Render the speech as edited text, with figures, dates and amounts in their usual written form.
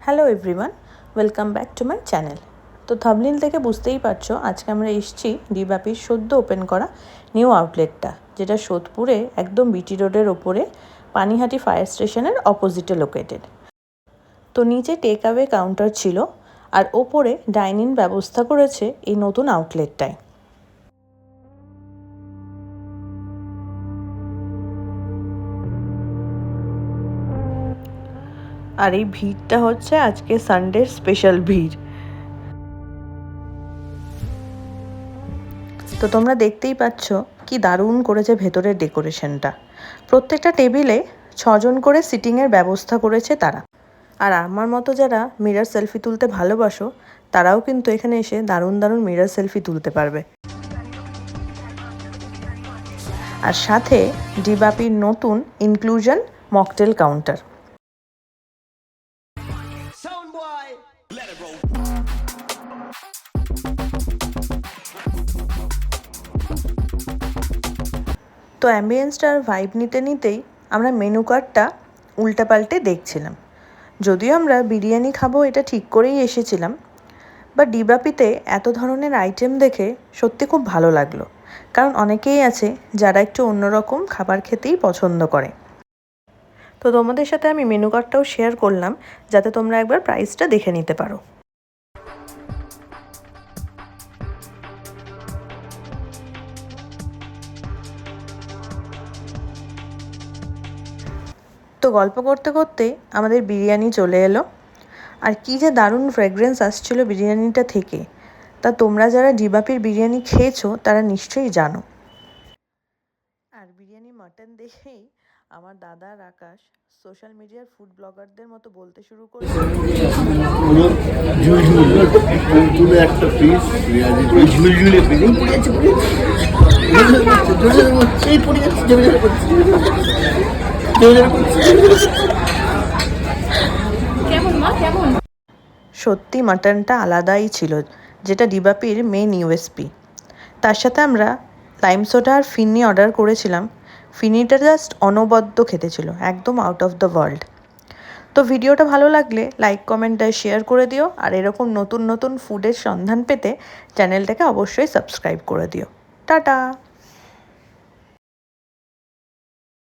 Hello everyone, welcome back to my channel. তো thumbnail থেকে বুঝতেই পারছো আজকে আমরা এসেছি ডিবাপির সদ্য ওপেন করা নিউ আউটলেটটা, যেটা সোদপুরে একদম বিটি রোডের ওপরে পানিহাটি ফায়ার স্টেশনের অপোজিটে লোকেটেড। তো নিচে টেক অ্যাওয়ে কাউন্টার ছিল আর ওপরে ডাইনিং ব্যবস্থা করেছে এই নতুন আউটলেটটায়। আর এই ভিড়টা হচ্ছে আজকে সানডের স্পেশাল ভিড়। তো তোমরা দেখতেই পাচ্ছ কি দারুণ করেছে ভেতরের ডেকোরেশনটা। প্রত্যেকটা টেবিলে 6 জন করে সিটিংয়ের ব্যবস্থা করেছে তারা। আর আমার মতো যারা মিরর সেলফি তুলতে ভালোবাসো তারাও কিন্তু এখানে এসে দারুণ দারুণ মিরর সেলফি তুলতে পারবে। আর সাথে ডিবাপির নতুন ইনক্লুশন মকটেল কাউন্টার। তো অ্যাম্বিয়েন্সটার ভাইব নিতে নিতেই আমরা মেনু কার্ডটা উল্টাপাল্টে দেখছিলাম। যদিও আমরা বিরিয়ানি খাবো এটা ঠিক করেই এসেছিলাম, বা ডিবাপিতে এত ধরনের আইটেম দেখে সত্যি খুব ভালো লাগলো। কারণ অনেকেই আছে যারা একটু অন্যরকম খাবার খেতেই পছন্দ করে। তো তোমাদের সাথে আমি মেনু কার্ডটাও শেয়ার করলাম যাতে তোমরা একবার প্রাইসটা দেখে নিতে পারো। তো গল্প করতে করতে আমাদের বিরিয়ানি চলে এলো। আর কী যে দারুণ ফ্রেগরেন্স আসছিল বিরিয়ানিটা থেকে, তা তোমরা যারা ডিবাপির বিরিয়ানি খেয়েছো তারা নিশ্চয়ই জানো। আর বিরিয়ানি মাটন দেখেই আমার দাদা আর আকাশ সোশ্যাল মিডিয়ার ফুড ব্লগারদের মতো বলতে শুরু করে, সত্যি মাটনটা আলাদাই ছিল, যেটা ডিবাপির মেন ইউএসপি। তার সাথে আমরা লাইম সোডা আর ফিন্নি অর্ডার করেছিলাম। ফিন্নিটা জাস্ট অনবদ্য খেতে ছিল, একদম আউট অফ দ্য ওয়ার্ল্ড। তো ভিডিওটা ভালো লাগলে লাইক, কমেন্ট আর শেয়ার করে দিও। আর এরকম নতুন নতুন ফুডের সন্ধান পেতে চ্যানেলটাকে অবশ্যই সাবস্ক্রাইব করে দিও। টাটা।